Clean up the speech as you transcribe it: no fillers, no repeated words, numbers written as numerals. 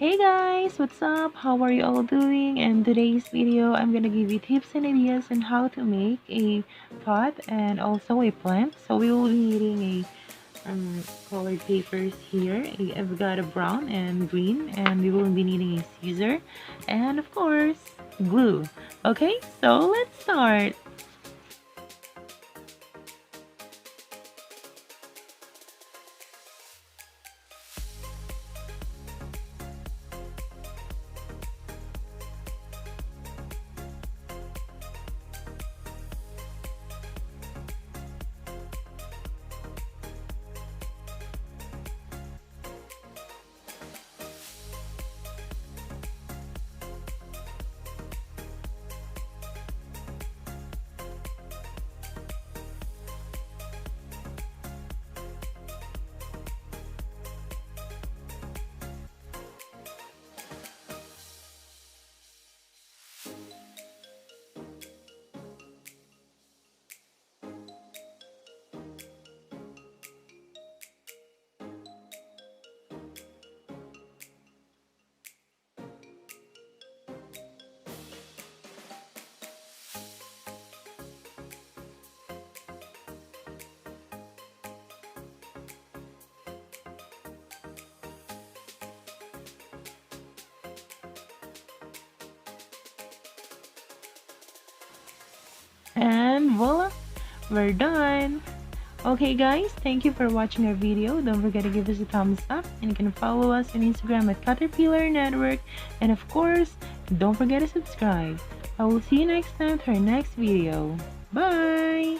Hey guys, what's up? How are you all doing? In today's video, I'm gonna give you tips and ideas on how to make a pot and also a plant. So we will be needing a colored papers here. I've got a brown and green, and we will be needing a scissor and of course glue. Okay, so let's start. And voila, we're done. Okay guys, thank you for watching our video. Don't forget to give us a thumbs up, and you can follow us on Instagram at Caterpillar Network, and of course don't forget to subscribe. I will see you next time for our next video. Bye.